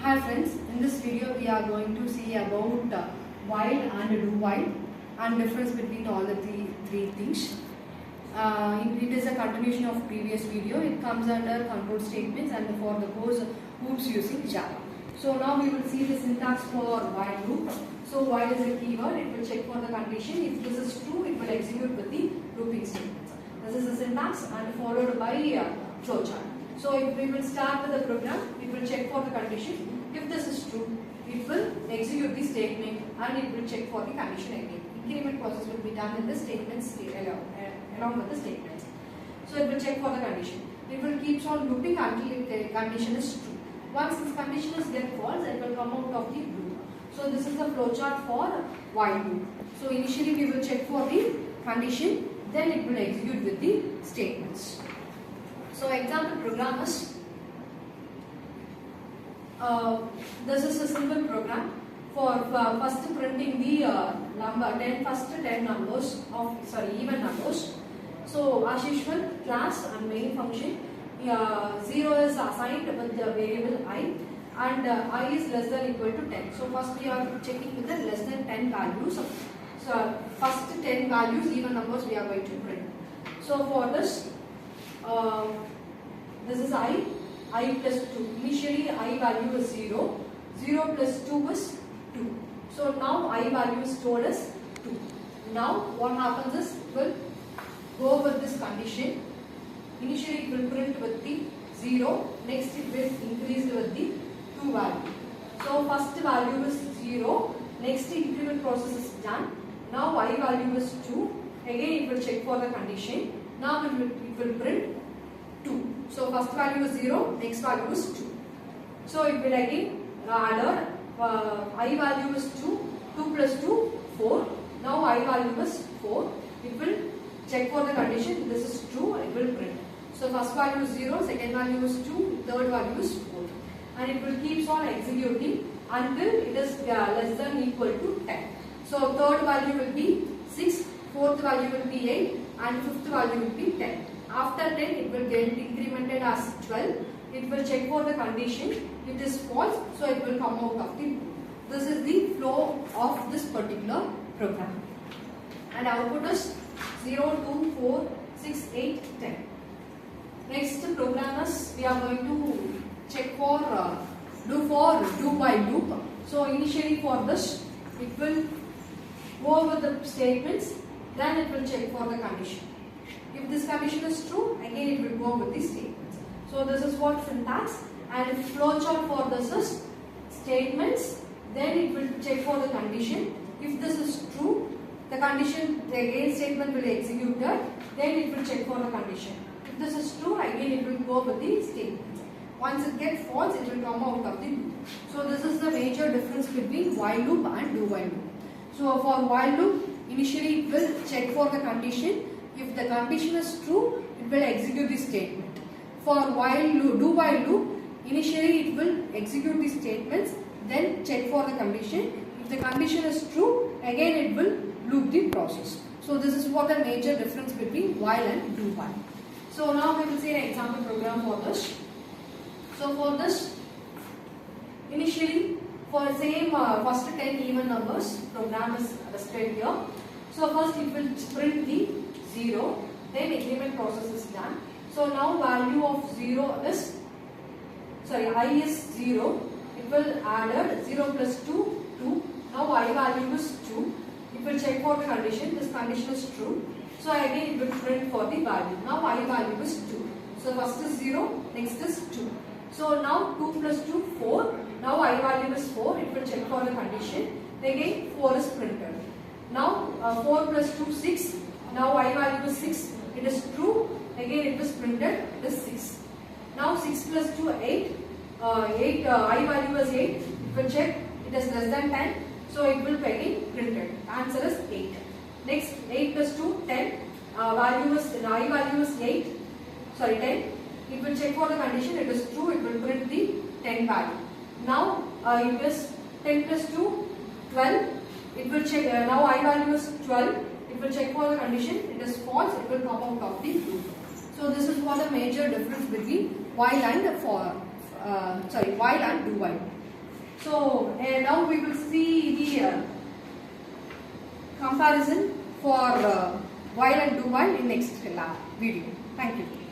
Hi friends, in this video we are going to see about while and do while and difference between all the three things. It is a continuation of previous video. It comes under control statements and for the course hoops using Java. So now we will see the syntax for while loop. So while is a keyword, it will check for the condition. If this is true, it will execute with the looping statements. This is the syntax and followed by flowchart. So if we will start with the program, it will check for the condition. If this is true, it will execute the statement and it will check for the condition again. Increment process will be done in the statements along with the statements. So it will check for the condition. It will keep on looping until the condition is true. Once this condition is get false, it will come out of the loop. So this is the flowchart for while loop. So initially we will check for the condition, then it will execute with the statements. So example program is this is a simple program for first printing the first 10 numbers of even numbers. So as usual, class and main function 0 is assigned with the variable I and I is less than equal to 10. So first we are checking with the less than 10 values. So first 10 values even numbers we are going to print. So for this this is I plus 2. Initially I value is 0. 0 plus 2 is 2. So now I value is stored as 2. Now what happens is it will go with this condition. Initially it will print with the 0. Next it will increase with the 2 value. So first value is 0. Next increment process is done. Now I value is 2. Again it will check for the condition. Now it will print 2. So first value is 0, next value is 2. So it will again add I value is 2, 2 plus 2, 4. Now I value is 4. It will check for the condition, this is true, it will print. So first value is 0, second value is 2, third value is 4. And it will keep on executing until it is less than equal to 10. So third value will be 6, fourth value will be 8 and fifth value will be 10. After 10, it will get incremented as 12. It will check for the condition. It is false, so it will come out of the loop. This is the flow of this particular program. And output is 0, 2, 4, 6, 8, 10. Next program is we are going to check for do while loop. So initially for this, it will go over the statements. Then it will check for the condition. If this condition is true, again it will go with the statements. So this is what syntax, and flowchart for this is statements. Then it will check for the condition. If this is true, the condition, the again statement will execute that. Then it will check for the condition. If this is true, again it will go with the statements. Once it gets false, it will come out of the loop. So this is the major difference between while loop and do while loop. So for while loop, initially it will check for the condition. If the condition is true, it will execute the statement. For do while loop, initially it will execute the statements, then check for the condition. If the condition is true, again it will loop the process. So this is what the major difference between while and do while. So now we will see an example program for this. So for this, initially for same first 10 even numbers, program is listed here. So first it will print the 0, then increment process is done. So now value of 0 is, I is 0. It will add 0 plus 2, 2. Now I value is 2. It will check for the condition. This condition is true. So again it will print for the value. Now I value is 2. So first is 0, next is 2. So now 2 plus 2, 4. Now I value is 4. It will check for the condition. Again 4 is printed. Now 4 plus 2, 6. Now I value is 6. It is true. Again it was printed. It is 6. Now 6 plus 2, 8. I value is 8. It will check. It is less than 10. So it will be again printed. Answer is 8. Next 8 plus 2, 10. I value is 8. 10. It will check for the condition. It is true. It will print the 10 value. Now it is 10 plus 2, 12. It will check. Now I value is 12. It will check for the condition. It is false. It will come out of the loop. So this is what the major difference between while and while and do while. So now we will see the comparison for while and do while in next video. Thank you.